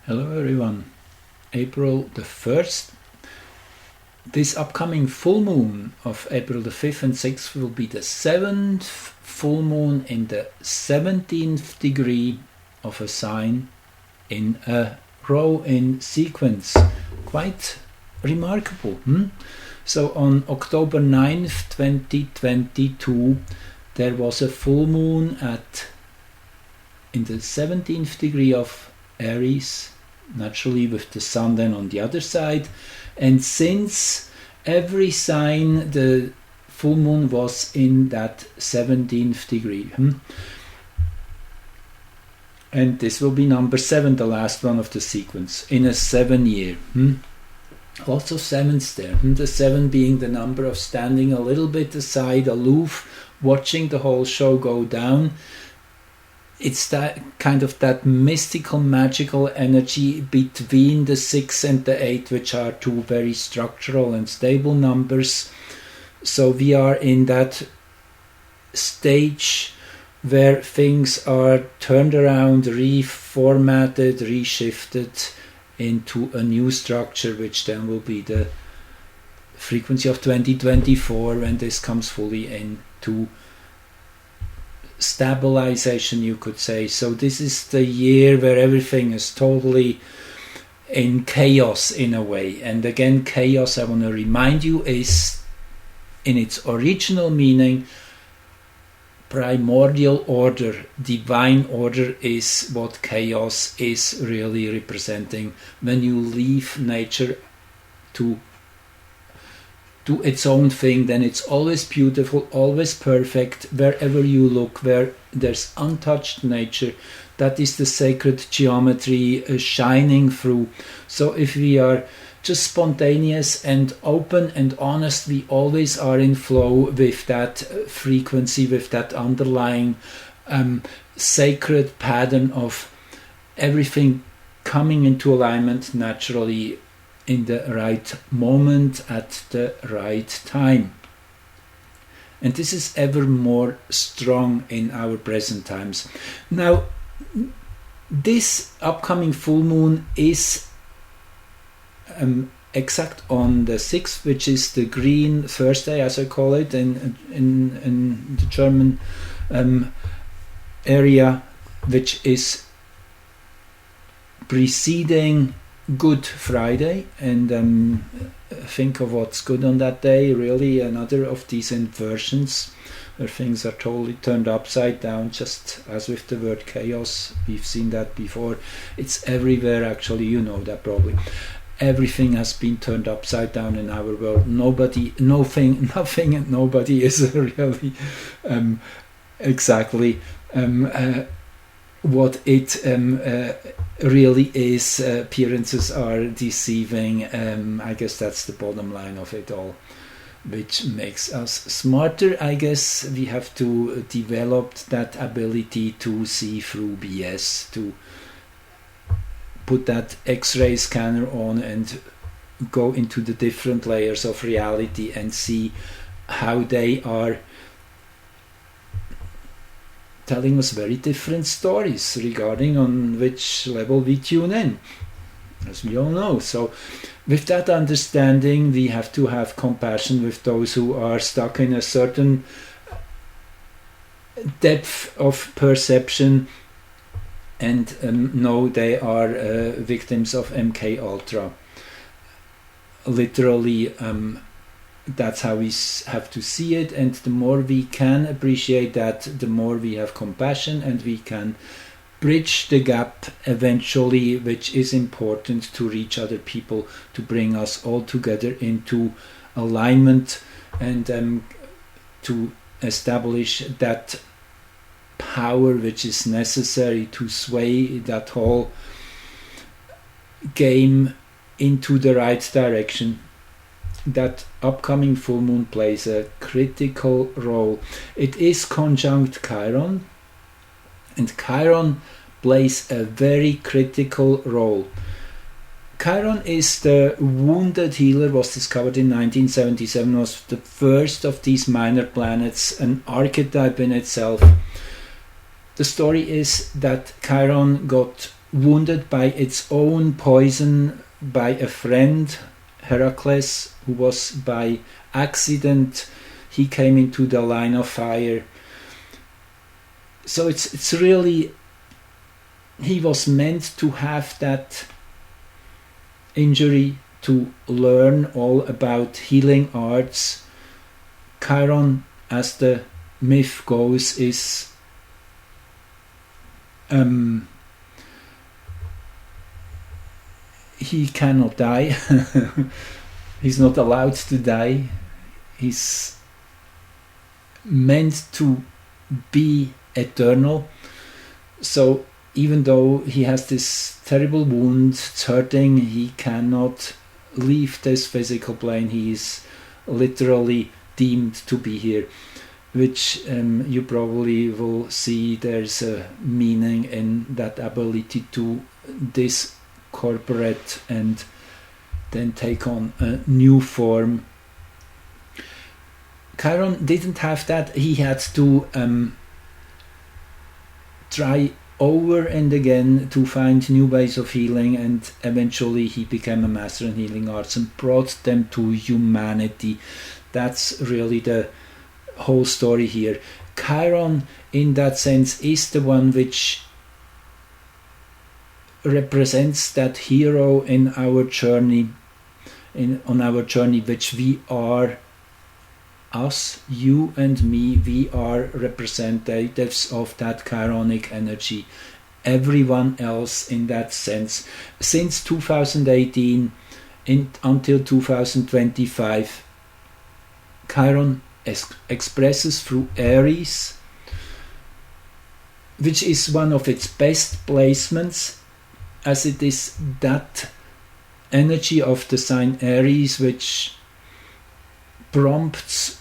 Hello everyone. April the 1st. This upcoming full moon of April the 5th and 6th will be the 7th full moon in the 17th degree of a sign in a row in sequence. Quite remarkable. So on October 9th, 2022, there was a full moon in the 17th degree of Aries, naturally with the sun then on the other side, and since every sign the full moon was in that 17th degree, and this will be number 7, the last one of the sequence in a 7 year. Lots of sevens there. The 7 being the number of standing a little bit aside, aloof, watching the whole show go down. It's that kind of that mystical, magical energy between the 6 and the 8, which are two very structural and stable numbers. So we are in that stage where things are turned around, reformatted, reshifted into a new structure, which then will be the frequency of 2024 when this comes fully into stabilization, you could say. So this is the year where everything is totally in chaos in a way. And again, chaos, I want to remind you, is in its original meaning primordial order. Divine order is what chaos is really representing. When you leave nature to do its own thing, then it's always beautiful, always perfect. Wherever you look, where there's untouched nature, that is the sacred geometry shining through. So if we are just spontaneous and open and honest, we always are in flow with that frequency, with that underlying sacred pattern of everything coming into alignment naturally in the right moment at the right time. And this is ever more strong in our present times. Now, this upcoming full moon is exact on the 6th, which is the Green Thursday, as I call it, in the German area, which is preceding Good Friday. And think of what's good on that day. Really another of these inversions where things are totally turned upside down, just as with the word chaos. We've seen that before. It's everywhere, actually. You know that probably. Everything has been turned upside down in our world. Nothing and nobody is really exactly what it really is. Appearances are deceiving. I guess that's the bottom line of it all, which makes us smarter. I guess we have to develop that ability to see through BS, to put that X-ray scanner on and go into the different layers of reality and see how they are telling us very different stories regarding on which level we tune in, as we all know. So with that understanding, we have to have compassion with those who are stuck in a certain depth of perception and know they are victims of MK Ultra. Literally, that's how we have to see it, and the more we can appreciate that, the more we have compassion, and we can bridge the gap eventually, which is important to reach other people, to bring us all together into alignment, and to establish that power which is necessary to sway that whole game into the right direction. That upcoming full moon plays a critical role. It is conjunct Chiron, and Chiron plays a very critical role. Chiron is the wounded healer, was discovered in 1977, was the first of these minor planets, an archetype in itself. The story is that Chiron got wounded by its own poison by a friend, Heracles, who was by accident, he came into the line of fire. So it's really, he was meant to have that injury to learn all about healing arts. Chiron, as the myth goes, is he cannot die. He's not allowed to die. He's meant to be eternal. So even though he has this terrible wound, it's hurting, he cannot leave this physical plane. He is literally deemed to be here, which you probably will see there's a meaning in that ability to discorporate and then take on a new form. Chiron didn't have that. He had to try over and again to find new ways of healing, and eventually he became a master in healing arts and brought them to humanity. That's really the whole story here. Chiron, in that sense, is the one which represents that hero in our journey, on our journey, which we are. Us, you and me, we are representatives of that Chironic energy. Everyone else in that sense. Since 2018 until 2025, Chiron expresses through Aries, which is one of its best placements, as it is that energy of the sign Aries which prompts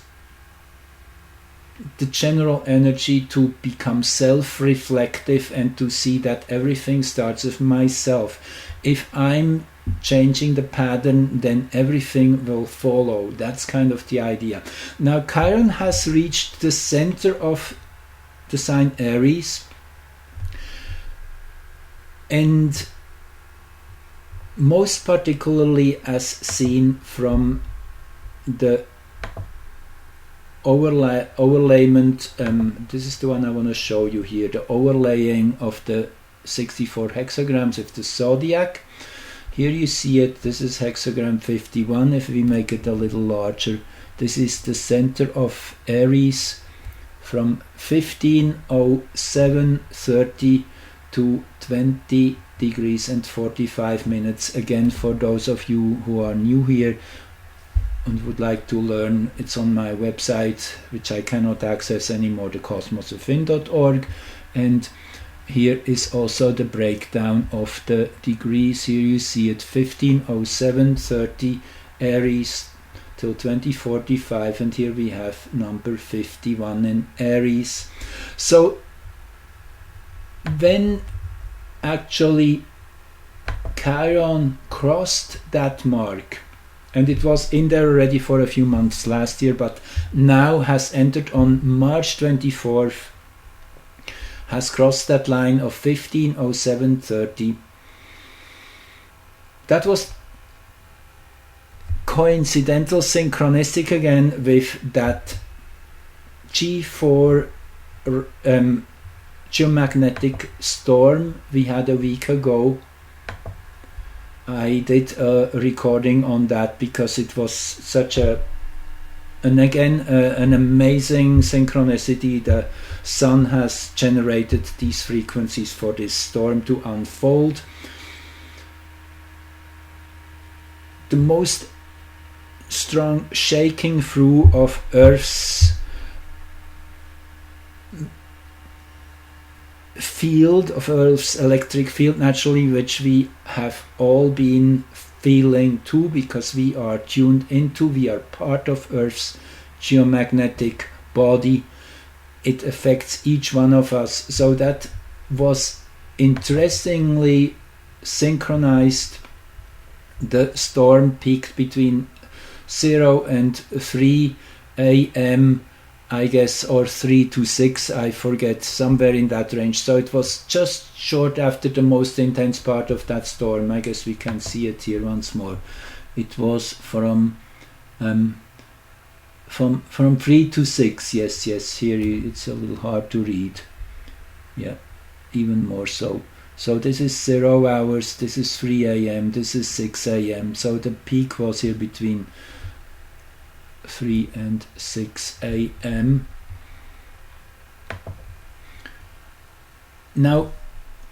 the general energy to become self-reflective and to see that everything starts with myself. If I'm changing the pattern, then everything will follow. That's kind of the idea. Now Chiron has reached the center of the sign Aries, and most particularly as seen from the overlayment, this is the one I want to show you here, the overlaying of the 64 hexagrams of the zodiac. Here you see it, this is hexagram 51. If we make it a little larger, this is the center of Aries from 15:07:30 to 20 degrees and 45 minutes. Again, for those of you who are new here and would like to learn, it's on my website, which I cannot access anymore, thecosmosofin.org, and here is also the breakdown of the degrees. Here you see it, 15:07:30 Aries till 2045, and here we have number 51 in Aries. So when actually Chiron crossed that mark, and it was in there already for a few months last year, but now has entered on March 24th, has crossed that line of 15:07:30. That was coincidental, synchronistic again with that G4 geomagnetic storm we had a week ago. I did a recording on that because it was such an amazing synchronicity. The sun has generated these frequencies for this storm to unfold. The most strong shaking through of Earth's field, of Earth's electric field, naturally, which we have all been feeling too, because we are tuned into, we are part of Earth's geomagnetic body. It affects each one of us. So that was interestingly synchronized. The storm peaked between 0 and 3 a.m. I guess, or 3 to 6, I forget, somewhere in that range. So it was just short after the most intense part of that storm. I guess we can see it here once more. It was from 3 to 6. Yes, here it's a little hard to read. Yeah, even more so. So this is 0 hours, this is 3 a.m., this is 6 a.m. So the peak was here between 3 and 6 a.m. Now,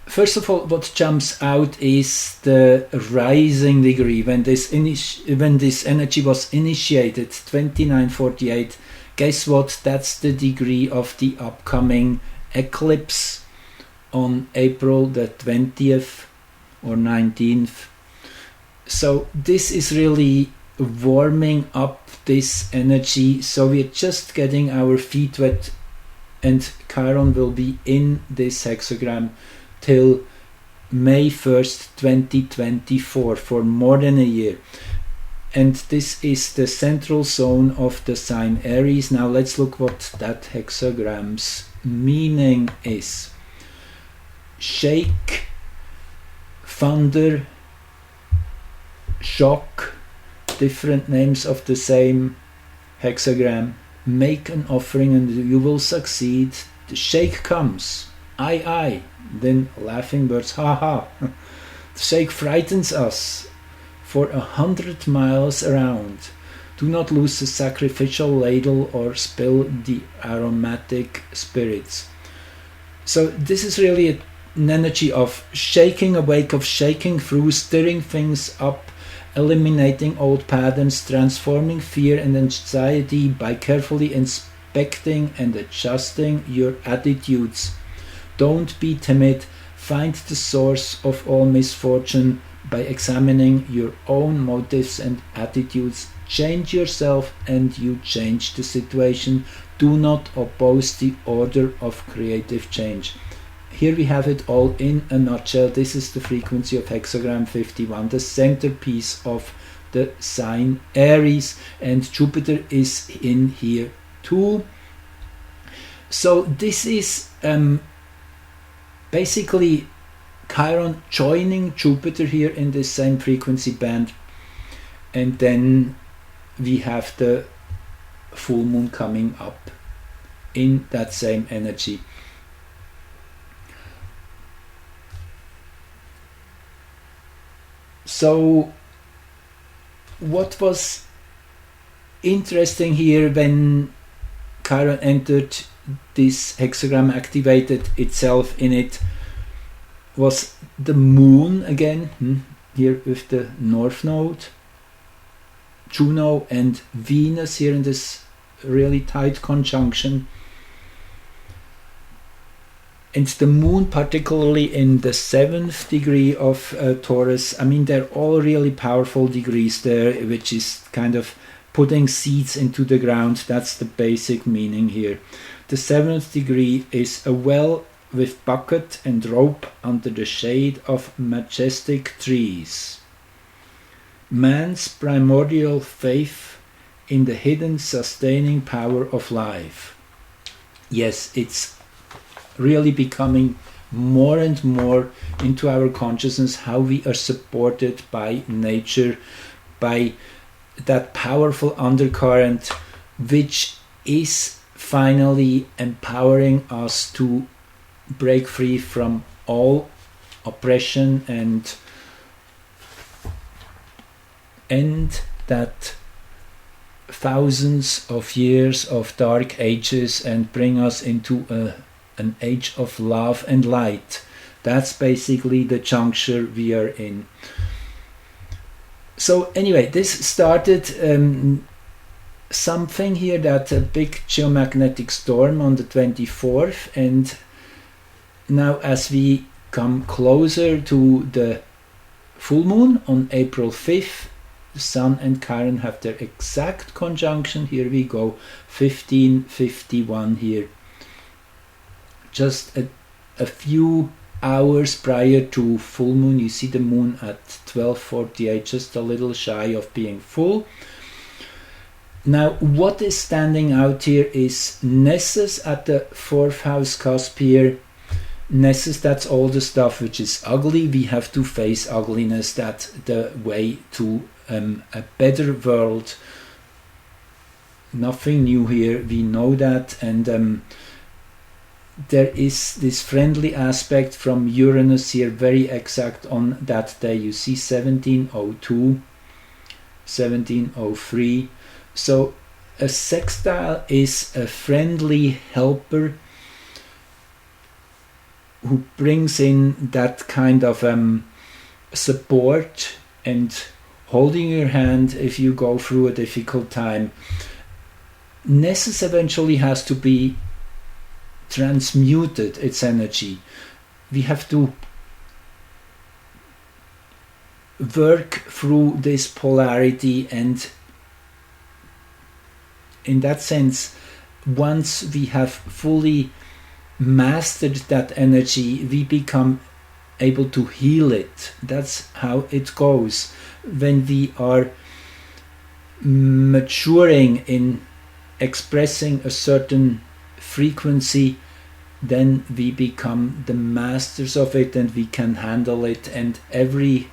first of all, what jumps out is the rising degree. When this energy was initiated, 2948, guess what? That's the degree of the upcoming eclipse on April the 20th or 19th. So this is really warming up this energy. So we're just getting our feet wet, and Chiron will be in this hexagram till May 1st, 2024, for more than a year. And this is the central zone of the sign Aries. Now let's look what that hexagram's meaning is. Shake, thunder, shock, different names of the same hexagram. Make an offering and you will succeed. The shake comes, aye, then laughing birds, ha ha. The shake frightens us for 100 miles around. Do not lose the sacrificial ladle or spill the aromatic spirits. So this is really an energy of shaking awake, of shaking through, stirring things up, eliminating old patterns, transforming fear and anxiety by carefully inspecting and adjusting your attitudes. Don't be timid. Find the source of all misfortune by examining your own motives and attitudes. Change yourself and you change the situation. Do not oppose the order of creative change. Here we have it all in a nutshell. This is the frequency of hexagram 51, the centerpiece of the sign Aries, and Jupiter is in here too. So this is basically Chiron joining Jupiter here in this same frequency band, and then we have the full moon coming up in that same energy. So what was interesting here when Chiron entered this hexagram, activated itself in it, was the moon again, here with the north node, Juno and Venus here in this really tight conjunction. And the moon, particularly in the 7th degree of Taurus, I mean, they're all really powerful degrees there, which is kind of putting seeds into the ground. That's the basic meaning here. The 7th degree is a well with bucket and rope under the shade of majestic trees. Man's primordial faith in the hidden sustaining power of life. Yes, it's really becoming more and more into our consciousness how we are supported by nature, by that powerful undercurrent which is finally empowering us to break free from all oppression and end that thousands of years of dark ages and bring us into an age of love and light. That's basically the juncture we are in. So anyway, this started something here, that a big geomagnetic storm on the 24th, and now as we come closer to the full moon on April 5th, the Sun and Chiron have their exact conjunction. Here we go, 1551 here. Just a few hours prior to full moon, you see the moon at 12:48, just a little shy of being full. Now, what is standing out here is Nessus at the 4th house cusp here. Nessus, that's all the stuff which is ugly. We have to face ugliness. That's the way to a better world. Nothing new here, we know that. And there is this friendly aspect from Uranus here, very exact on that day. You see 1702, 1703. So a sextile is a friendly helper who brings in that kind of support and holding your hand if you go through a difficult time. Nessus eventually has to be transmuted, its energy. We have to work through this polarity, and in that sense, once we have fully mastered that energy, we become able to heal it. That's how it goes. When we are maturing in expressing a certain frequency, then we become the masters of it and we can handle it, and every,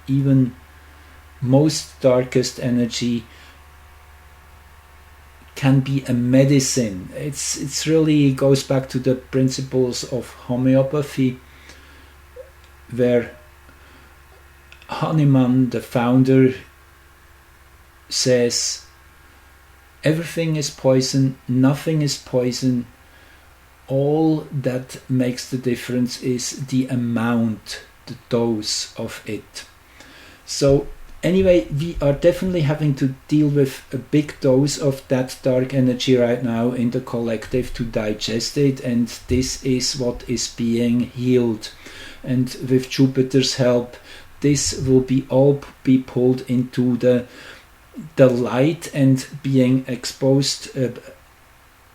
even most darkest energy can be a medicine. It's really goes back to the principles of homeopathy, where Hahnemann, the founder, says everything is poison, nothing is poison. All that makes the difference is the amount, the dose of it. So anyway, we are definitely having to deal with a big dose of that dark energy right now in the collective to digest it, and this is what is being healed. And with Jupiter's help, this will be all be pulled into the light and being exposed.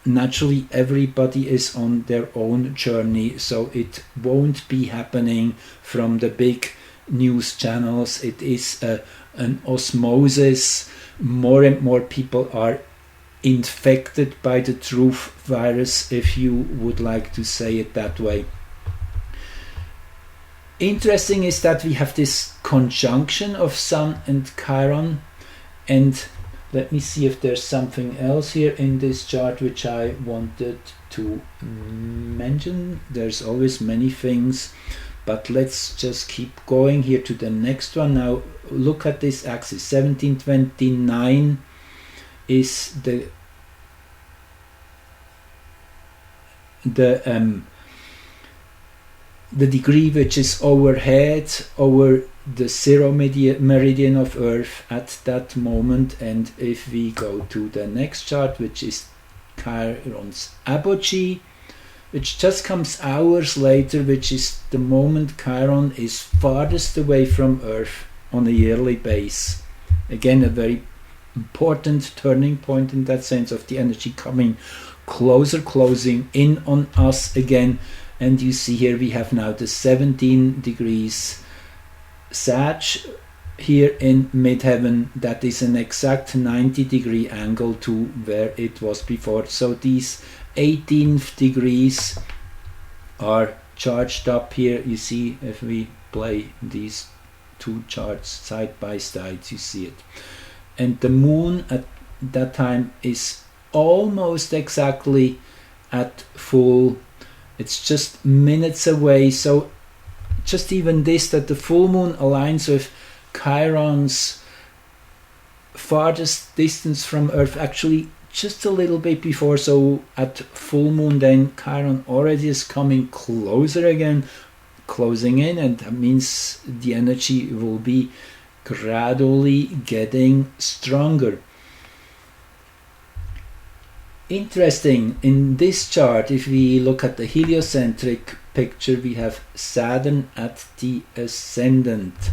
Naturally, everybody is on their own journey, so it won't be happening from the big news channels. It is an osmosis. More and more people are infected by the truth virus, if you would like to say it that way. Interesting is that we have this conjunction of Sun and Chiron, and let me see if there's something else here in this chart which I wanted to mention. There's always many things, but let's just keep going here to the next one. Now look at this axis. 1729 is the degree which is overhead over the zero meridian of Earth at that moment. And if we go to the next chart, which is Chiron's apogee, which just comes hours later, which is the moment Chiron is farthest away from Earth on a yearly base. Again, a very important turning point in that sense of the energy coming closer, closing in on us again. And you see here we have now the 17 degrees Sag here in midheaven. That is an exact 90-degree angle to where it was before. So these 18 degrees are charged up here. You see, if we play these two charts side by side, you see it. And the moon at that time is almost exactly at full. It's just minutes away. So just even this, that the full moon aligns with Chiron's farthest distance from Earth, actually just a little bit before. So at full moon then Chiron already is coming closer again, closing in, and that means the energy will be gradually getting stronger. Interesting, in this chart, if we look at the heliocentric picture, we have Saturn at the ascendant.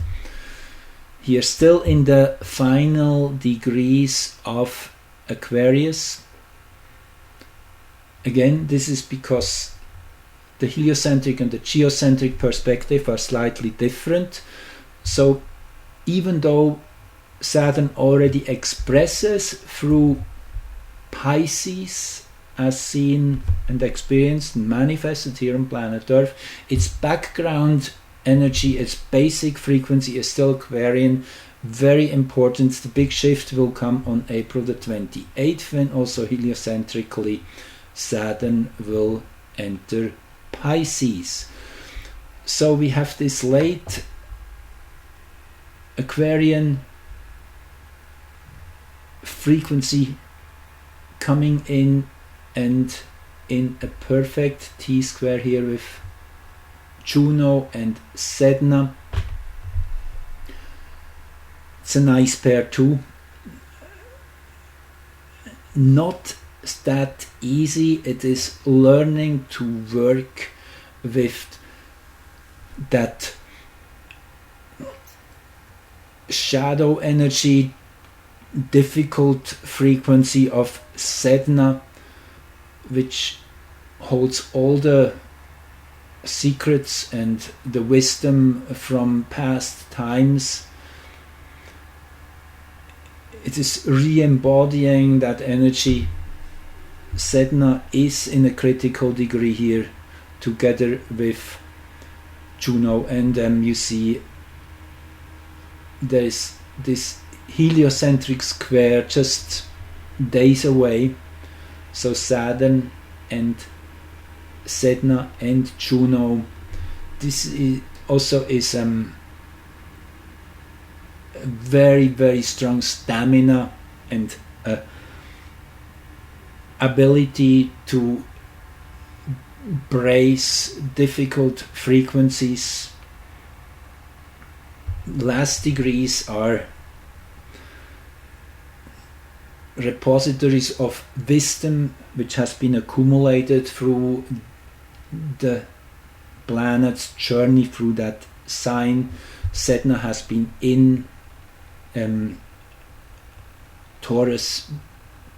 Here still in the final degrees of Aquarius. Again, this is because the heliocentric and the geocentric perspective are slightly different. So even though Saturn already expresses through Pisces, as seen and experienced and manifested here on planet Earth. Its background energy, its basic frequency is still Aquarian. Very important. The big shift will come on April the 28th, when also heliocentrically Saturn will enter Pisces. So we have this late Aquarian frequency coming in, and in a perfect T-square here with Juno and Sedna. It's a nice pair too. Not that easy. It is learning to work with that shadow energy, difficult frequency of Sedna, which holds all the secrets and the wisdom from past times. It is re-embodying that energy. Sedna is in a critical degree here, together with Juno, and you see there is this heliocentric square just days away. So Saturn and Sedna and Juno, this is also a very, very strong stamina and ability to brace difficult frequencies. Last degrees are repositories of wisdom which has been accumulated through the planet's journey through that sign. Sedna has been in Taurus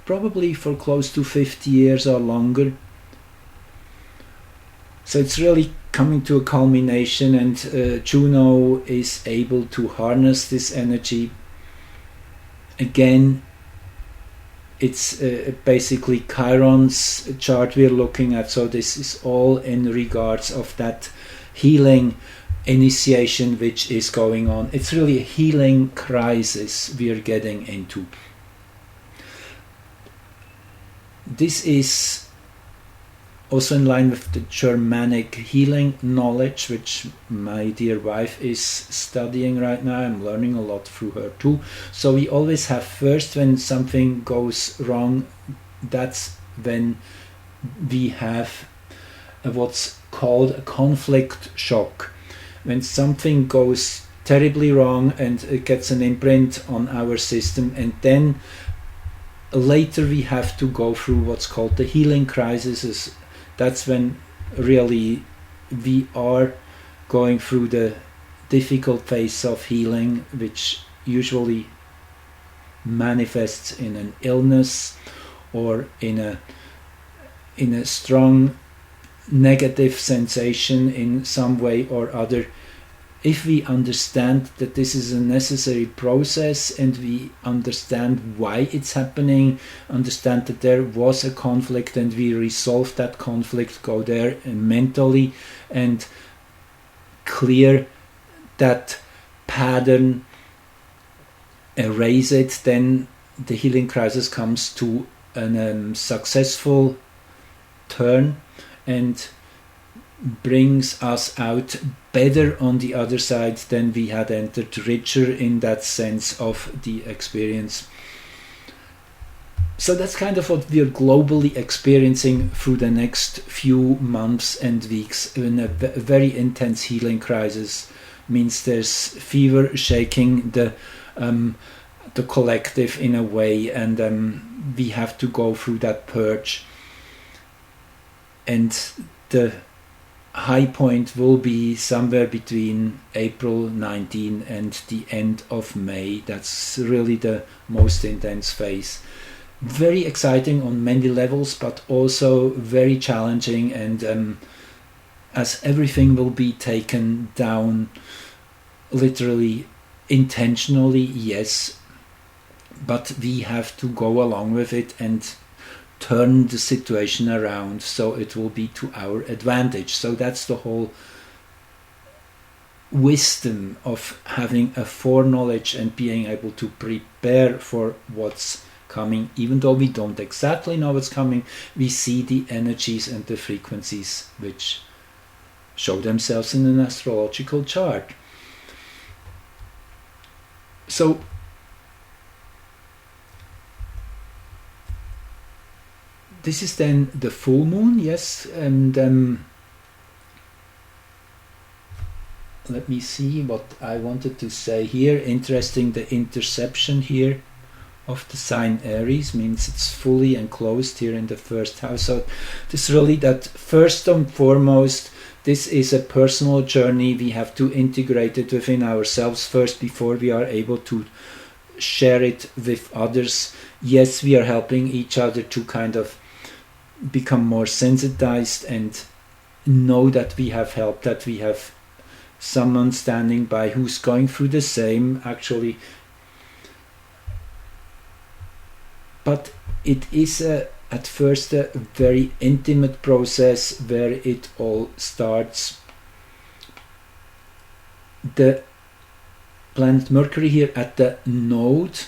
probably for close to 50 years or longer. So it's really coming to a culmination, and Juno is able to harness this energy. Again, it's basically Chiron's chart we're looking at, so this is all in regards of that healing initiation which is going on. It's really a healing crisis we are getting into. This is also in line with the Germanic healing knowledge, which my dear wife is studying right now. I'm learning a lot through her too. So we always have first, when something goes wrong, that's when we have what's called a conflict shock. When something goes terribly wrong and it gets an imprint on our system, and then later we have to go through what's called the healing crisis. That's when really we are going through the difficult phase of healing, which usually manifests in an illness or in a strong negative sensation in some way or other. If we understand that this is a necessary process, and we understand why it's happening, understand that there was a conflict and we resolve that conflict, go there mentally and clear that pattern, erase it, then the healing crisis comes to a successful turn and brings us out better on the other side than we had entered, richer in that sense of the experience. So that's kind of what we are globally experiencing through the next few months and weeks. In a very intense healing crisis means there's fever shaking the collective in a way, and we have to go through that purge. And the high point will be somewhere between April 19 and the end of May. That's really the most intense phase. Very exciting on many levels, but also very challenging, and as everything will be taken down literally intentionally, yes, but we have to go along with it and turn the situation around so it will be to our advantage. So that's the whole wisdom of having a foreknowledge and being able to prepare for what's coming. Even though we don't exactly know what's coming, we see the energies and the frequencies which show themselves in an astrological chart. So this is then the full moon, yes, and let me see what I wanted to say here. Interesting, the interception here of the sign Aries means it's fully enclosed here in the first house. So this really, that first and foremost, this is a personal journey. We have to integrate it within ourselves first before we are able to share it with others. Yes, we are helping each other to kind of become more sensitized and know that we have help, that we have someone standing by who's going through the same, actually. But it is at first a very intimate process where it all starts. The planet Mercury here at the node,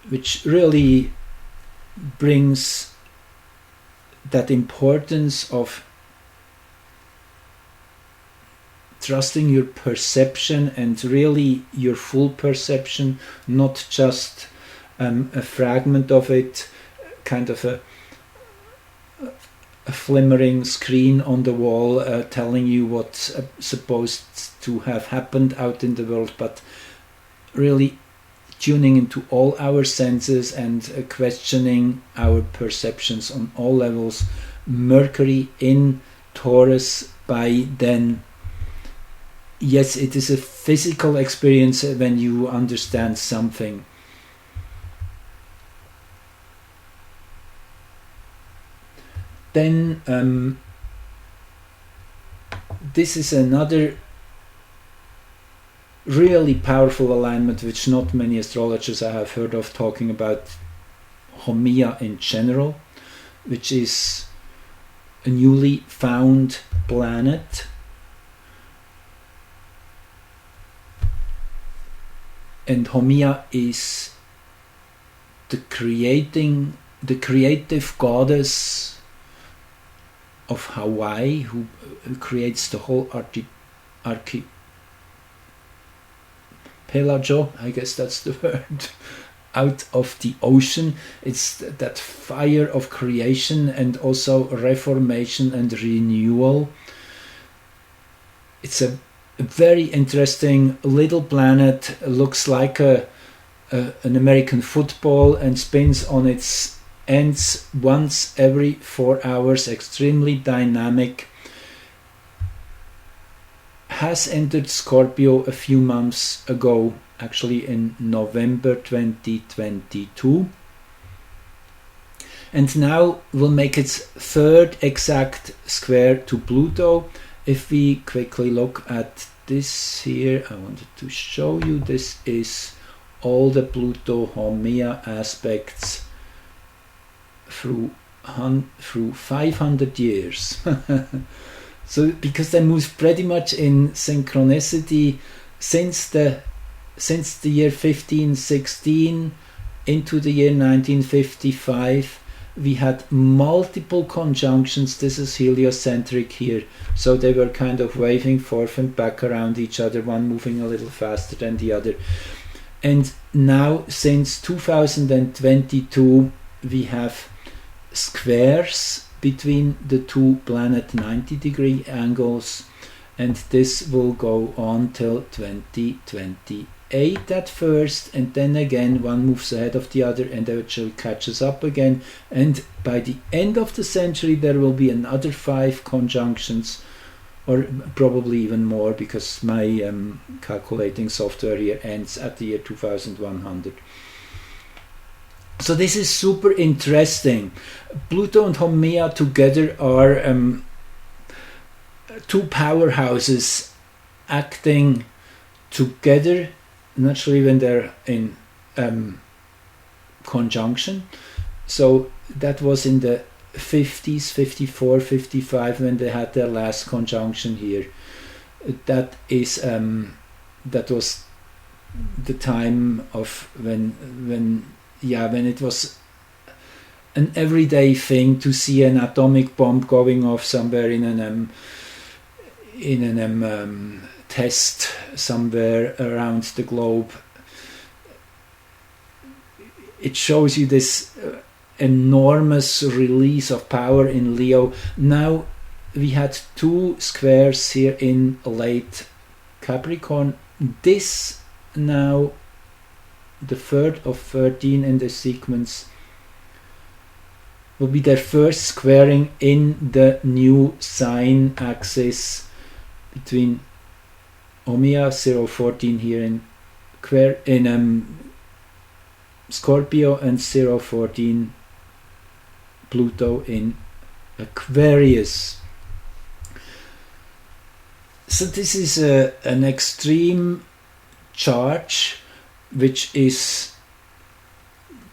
which really brings that importance of trusting your perception and really your full perception, not just a fragment of it, kind of a flimmering screen on the wall telling you what's supposed to have happened out in the world, but really tuning into all our senses and questioning our perceptions on all levels. Mercury in Taurus by then. Yes, it is a physical experience when you understand something. Then this is another really powerful alignment which not many astrologers I have heard of talking about, Haumea in general, which is a newly found planet. And Haumea is the creative goddess of Hawaii, who creates the whole archipelago, I guess that's the word, out of the ocean. It's that fire of creation and also reformation and renewal. It's a very interesting little planet, looks like an American football and spins on its ends once every 4 hours, extremely dynamic. Has entered Scorpio a few months ago, actually in November 2022. And now will make its third exact square to Pluto. If we quickly look at this here, I wanted to show you, this is all the Pluto Haumea aspects through 500 years. So because they move pretty much in synchronicity since the year 1516 into the year 1955. We had multiple conjunctions. This is heliocentric here, so they were kind of waving forth and back around each other, one moving a little faster than the other. And now since 2022 we have squares between the two planet 90-degree angles, and this will go on till 2028 at first, and then again one moves ahead of the other and actually catches up again, and by the end of the century there will be another 5 conjunctions, or probably even more, because my calculating software here ends at the year 2100. So this is super interesting. Pluto and Haumea together are two powerhouses acting together. naturally when they're in conjunction. So that was in the 50s, 54, 55, when they had their last conjunction here. That is that was the time of when it was an everyday thing to see an atomic bomb going off somewhere in an test somewhere around the globe. It shows you this enormous release of power in Leo. Now we had 2 squares here in late Capricorn. This now, the third of 13 in the sequence, will be their first squaring in the new sign axis between Haumea 014 here in Scorpio and 014 Pluto in Aquarius. So this is an extreme charge which is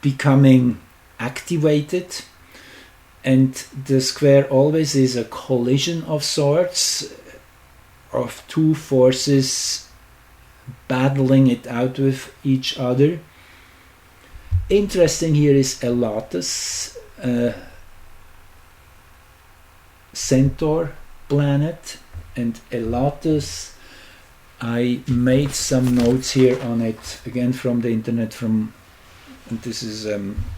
becoming activated, and the square always is a collision of sorts, of 2 forces battling it out with each other. Interesting here is Elatus, Centaur planet, and Elatus, I made some notes here on it, again from the internet, and this is,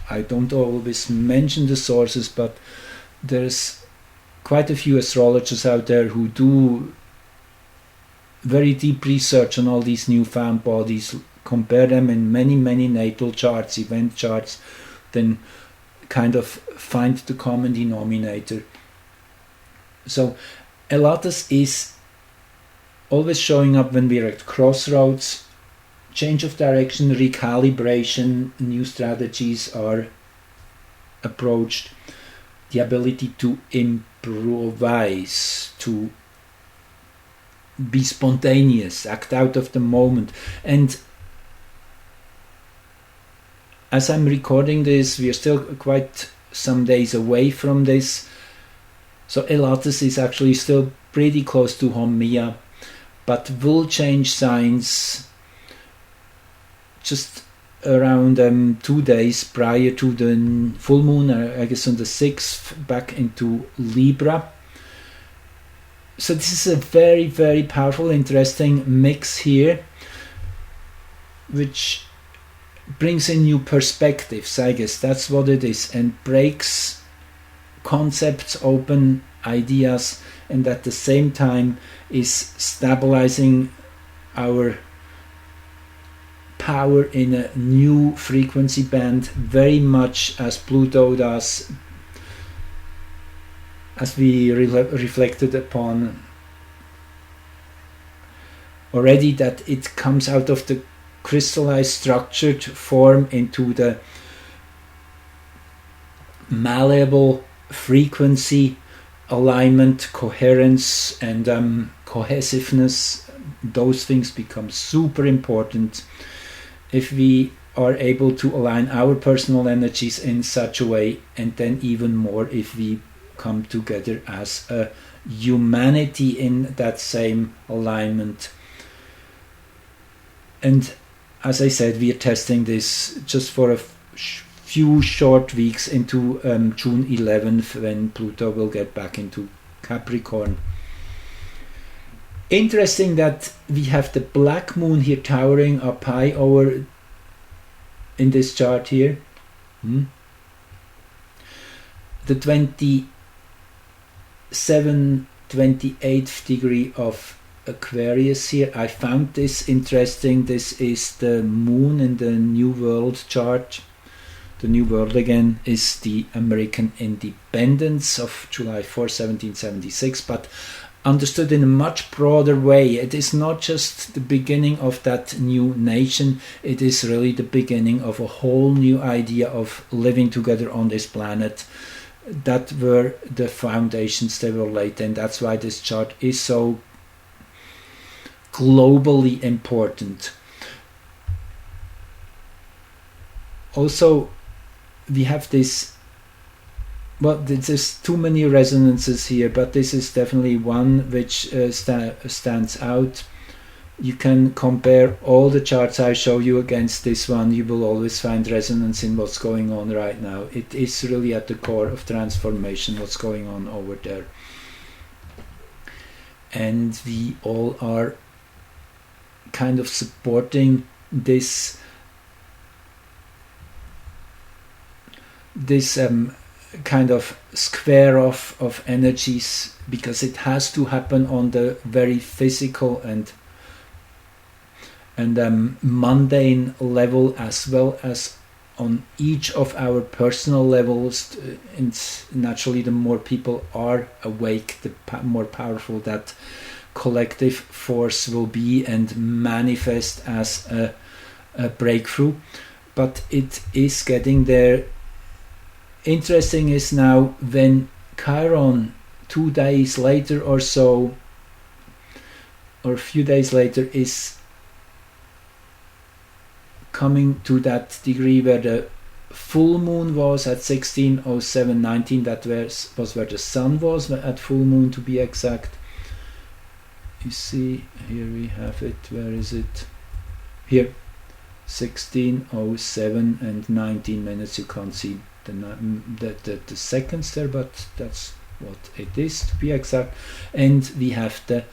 I don't always mention the sources, but there's quite a few astrologers out there who do very deep research on all these newfound bodies, compare them in many natal charts, event charts, then kind of find the common denominator. So Elatus is always showing up when we're at crossroads, change of direction, recalibration, new strategies are approached, the ability to improvise, to be spontaneous, act out of the moment. And as I'm recording this, we are still quite some days away from this, so Elatus is actually still pretty close to Haumea, but will change signs just around 2 days prior to the full moon, I guess on the 6th, back into Libra. So this is a very powerful, interesting mix here, which brings in new perspectives, I guess that's what it is, and breaks concepts open, ideas, and at the same time is stabilizing our power in a new frequency band, very much as Pluto does, as we reflected upon already, that it comes out of the crystallized structured form into the malleable frequency, alignment, coherence, and cohesiveness. Those things become super important if we are able to align our personal energies in such a way, and then even more if we come together as a humanity in that same alignment. And as I said, we are testing this just for a few short weeks into June 11th, when Pluto will get back into Capricorn. Interesting that we have the black moon here towering up high over in this chart here. The 28th degree of Aquarius here. I found this interesting. This is the moon in the New World chart. The New World again is the American independence of July 4, 1776, but understood in a much broader way. It is not just the beginning of that new nation, it is really the beginning of a whole new idea of living together on this planet. That were the foundations that were laid, and that's why this chart is so globally important. also we have this, well, there's too many resonances here, but this is definitely one which stands out. You can compare all the charts I show you against this one. You will always find resonance in what's going on right now. It is really at the core of transformation, what's going on over there. And we all are kind of supporting this kind of square off of energies, because it has to happen on the very physical and mundane level, as well as on each of our personal levels. And naturally, the more people are awake, the more powerful that collective force will be and manifest as a breakthrough. But it is getting there. Interesting is now when Chiron 2 days later or so, or a few days later, is coming to that degree where the full moon was at 16:07:19. That was where the sun was at full moon, to be exact. You see, here we have it. Where is it? Here, 16:07 and 19 minutes. You can't see the seconds there, but that's what it is, to be exact. And we have the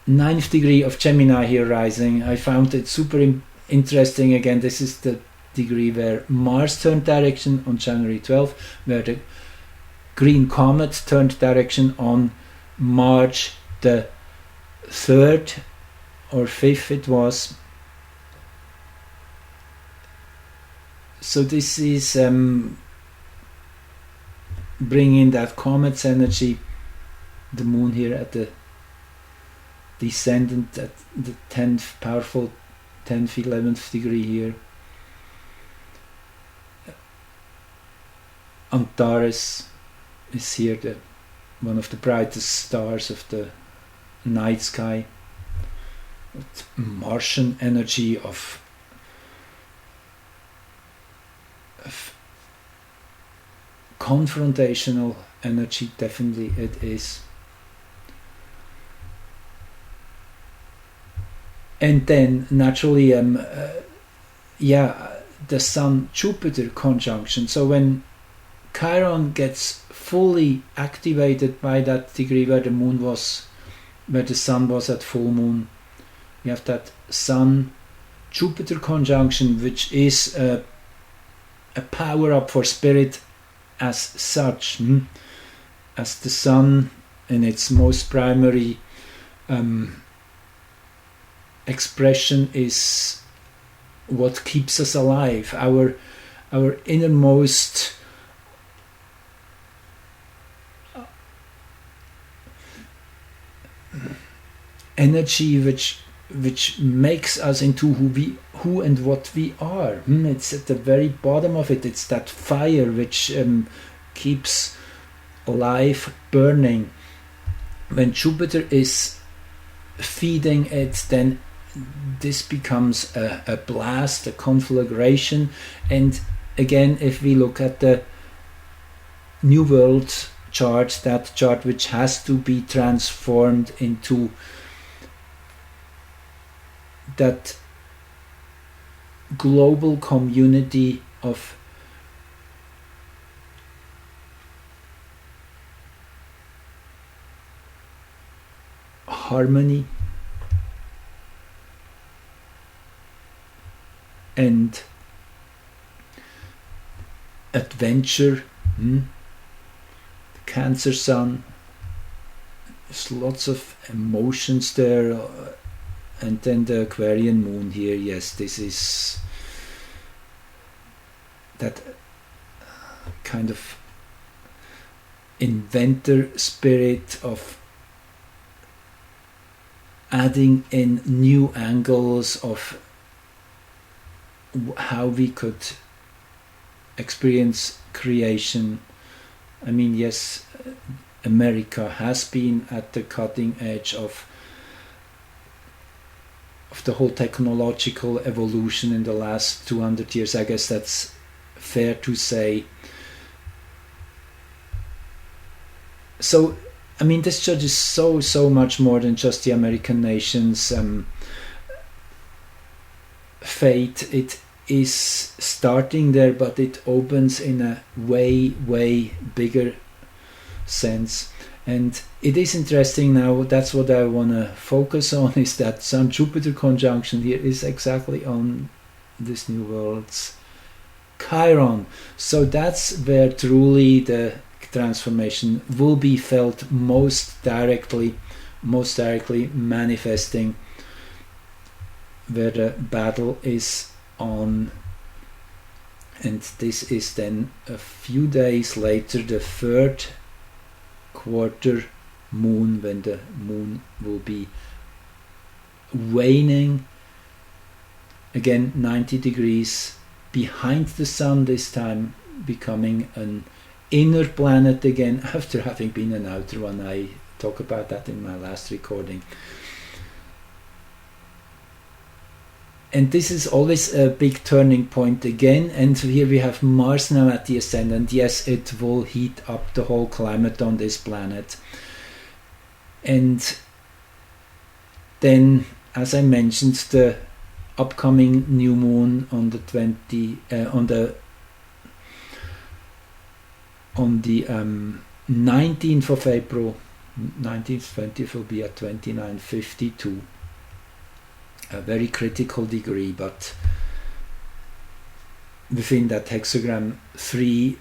9th degree of Gemini here rising. I found it super interesting. Again, this is the degree where Mars turned direction on January 12th, where the green comet turned direction on March the 3rd or 5th it was. So this is bringing that comet's energy, the moon here at the descendant at the 10th, powerful 10th, 11th degree here. Antares is here, one of the brightest stars of the night sky. With Martian energy of confrontational energy, definitely it is. And then naturally the Sun Jupiter conjunction. So when Chiron gets fully activated by that degree where the moon was, where the sun was at full moon, you have that Sun Jupiter conjunction, which is a power up for spirit as such, as the sun in its most primary expression is what keeps us alive, our innermost energy, which makes us into who and what we are. It's at the very bottom of it. It's that fire which keeps life burning. When Jupiter is feeding it, then this becomes a blast, a conflagration. And again, if we look at the New World chart, that chart which has to be transformed into that global community of harmony and adventure. The Cancer Sun, there's lots of emotions there. And then the Aquarian moon here, yes, this is that kind of inventor spirit of adding in new angles of how we could experience creation. I mean, yes, America has been at the cutting edge of of the whole technological evolution in the last 200 years. I guess that's fair to say. So, I mean, this chart is so much more than just the American nation's fate. It is starting there, but it opens in a way bigger sense. And it is interesting now, that's what I want to focus on, is that Sun-Jupiter conjunction here is exactly on this new world's Chiron. So that's where truly the transformation will be felt most directly manifesting, where the battle is on. And this is then a few days later, the third quarter moon, when the moon will be waning again 90 degrees behind the sun, this time becoming an inner planet again after having been an outer one. I talk about that in my last recording. And this is always a big turning point again. And here we have Mars now at the ascendant. Yes, it will heat up the whole climate on this planet. And then, as I mentioned, the upcoming new moon on the 19th of April, 19th, 20th will be at 29:52. A very critical degree, but within that hexagram, 3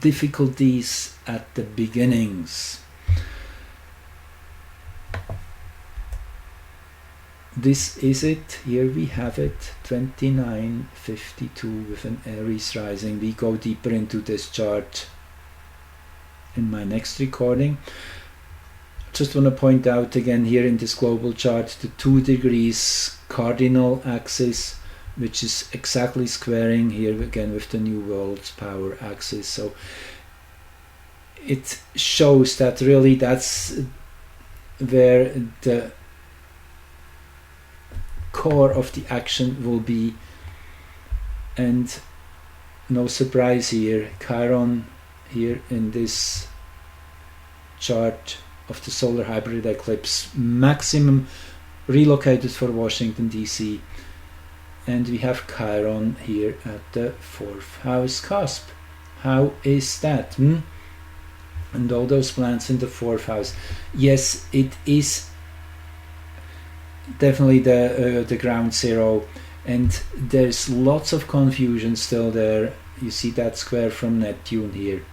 difficulties at the beginnings. This is it. Here we have it, 29:52 with an Aries rising. We go deeper into this chart in my next recording. Just want to point out again here in this global chart the 2 degrees cardinal axis, which is exactly squaring here again with the new world's power axis. So it shows that really that's where the core of the action will be. And no surprise here, Chiron here in this chart of the solar hybrid eclipse, maximum relocated for Washington DC, and we have Chiron here at the 4th house cusp. How is that? And all those planets in the 4th house. Yes, it is definitely the ground zero, and there's lots of confusion still there. You see that square from Neptune here.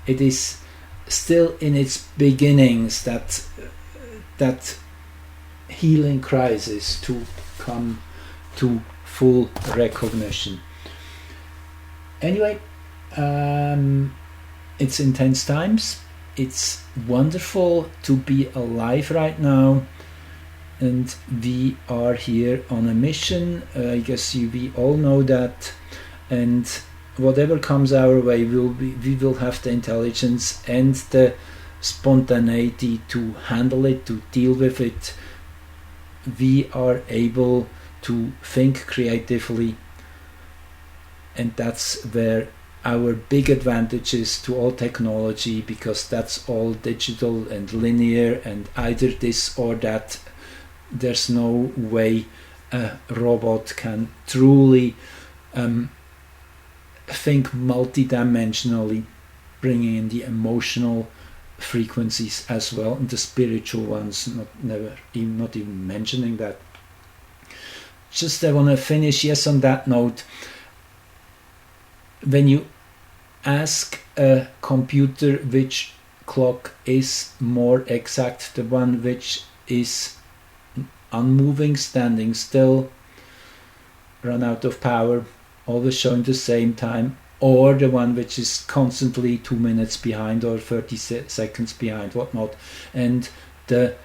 It is still in its beginnings, that healing crisis to come to full recognition. Anyway, it's intense times. It's wonderful to be alive right now, and we are here on a mission. I guess we all know that, and whatever comes our way, we will have the intelligence and the spontaneity to handle it, to deal with it. We are able to think creatively, and that's where our big advantage is to all technology, because that's all digital and linear, and either this or that. There's no way a robot can truly think multidimensionally, bringing in the emotional frequencies as well, and the spiritual ones, not even mentioning that. Just I want to finish, yes, on that note. When you ask a computer which clock is more exact, the one which is unmoving, standing still, run out of power, always showing the same time, or the one which is constantly 2 minutes behind or 30 seconds behind, whatnot, and the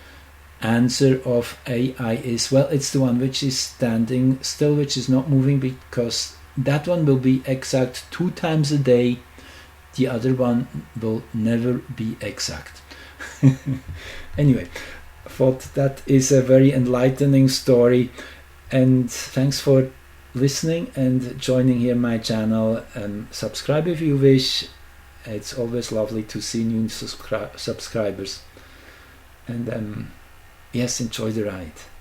answer of AI is, well, it's the one which is standing still, which is not moving, because that one will be exact 2 times a day, the other one will never be exact. Anyway, thought that is a very enlightening story, and thanks for listening and joining here my channel. Subscribe if you wish. It's always lovely to see new subscribers, and yes, enjoy the ride.